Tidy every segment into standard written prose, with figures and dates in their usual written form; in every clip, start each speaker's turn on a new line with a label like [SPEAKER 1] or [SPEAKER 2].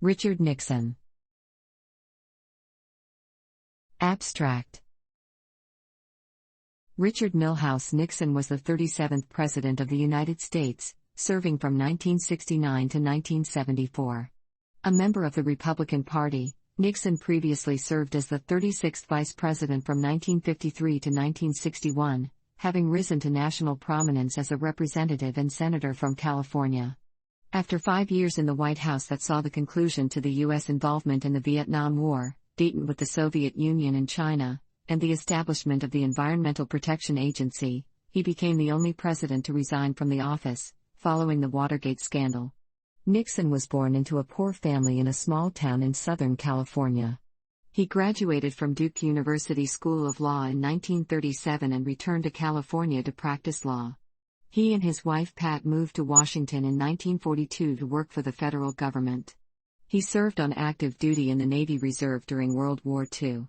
[SPEAKER 1] Richard Nixon. Abstract. Richard Milhous Nixon was the 37th President of the United States, serving from 1969 to 1974. A member of the Republican Party, Nixon previously served as the 36th Vice President from 1953 to 1961, having risen to national prominence as a representative and senator from California. After 5 years in the White House that saw the conclusion to the U.S. involvement in the Vietnam War, beaten with the Soviet Union and China, and the establishment of the Environmental Protection Agency, he became the only president to resign from the office, following the Watergate scandal. Nixon was born into a poor family in a small town in Southern California. He graduated from Duke University School of Law in 1937 and returned to California to practice law. He and his wife Pat moved to Washington in 1942 to work for the federal government. He served on active duty in the Navy Reserve during World War II.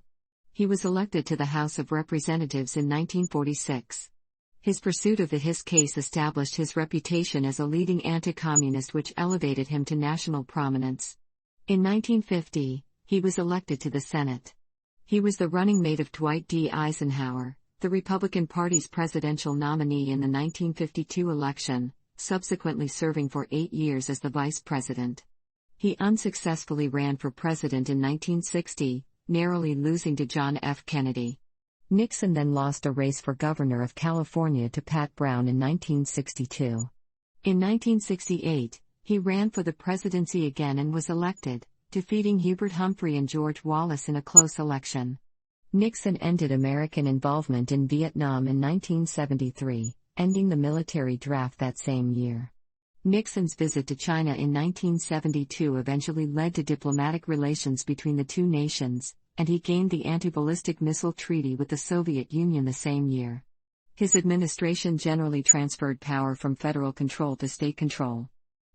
[SPEAKER 1] He was elected to the House of Representatives in 1946. His pursuit of the Hiss case established his reputation as a leading anti-communist, which elevated him to national prominence. In 1950, he was elected to the Senate. He was the running mate of Dwight D. Eisenhower, the Republican Party's presidential nominee in the 1952 election, subsequently serving for 8 years as the vice president. He unsuccessfully ran for president in 1960, narrowly losing to John F. Kennedy. Nixon then lost a race for governor of California to Pat Brown in 1962. In 1968, he ran for the presidency again and was elected, defeating Hubert Humphrey and George Wallace in a close election. Nixon ended American involvement in Vietnam in 1973, ending the military draft that same year. Nixon's visit to China in 1972 eventually led to diplomatic relations between the two nations, and he gained the Anti-Ballistic Missile Treaty with the Soviet Union the same year. His administration generally transferred power from federal control to state control.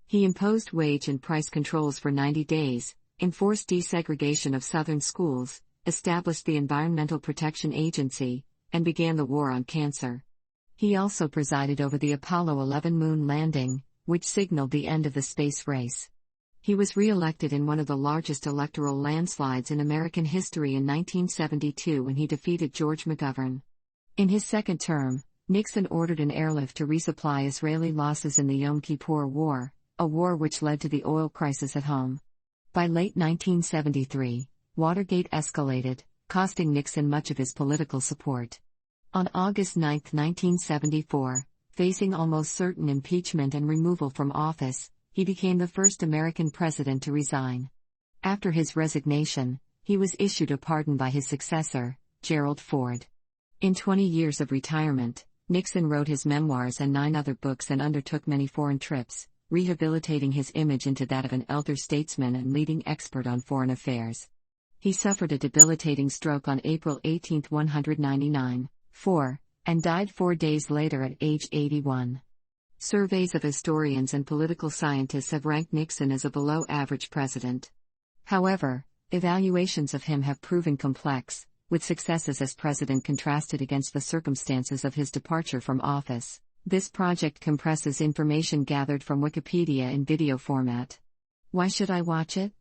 [SPEAKER 1] He imposed wage and price controls for 90 days, enforced desegregation of Southern schools, established the Environmental Protection Agency, and began the war on cancer. He also presided over the Apollo 11 moon landing, which signaled the end of the space race. He was re-elected in one of the largest electoral landslides in American history in 1972 when he defeated George McGovern. In his second term, Nixon ordered an airlift to resupply Israeli losses in the Yom Kippur War, a war which led to the oil crisis at home. By late 1973, Watergate escalated, costing Nixon much of his political support. On August 9, 1974, facing almost certain impeachment and removal from office, he became the first American president to resign. After his resignation, he was issued a pardon by his successor, Gerald Ford. In 20 years of retirement, Nixon wrote his memoirs and 9 other books and undertook many foreign trips, rehabilitating his image into that of an elder statesman and leading expert on foreign affairs. He suffered a debilitating stroke on April 18, 199, and died 4 days later at age 81. Surveys of historians and political scientists have ranked Nixon as a below-average president. However, evaluations of him have proven complex, with successes as president contrasted against the circumstances of his departure from office. This project compresses information gathered from Wikipedia in video format. Why should I watch it?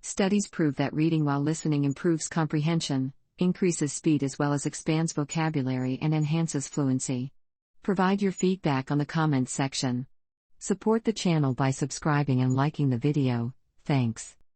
[SPEAKER 1] Studies prove that reading while listening improves comprehension, increases speed as well as expands vocabulary and enhances fluency. Provide your feedback on the comments section. Support the channel by subscribing and liking the video. Thanks.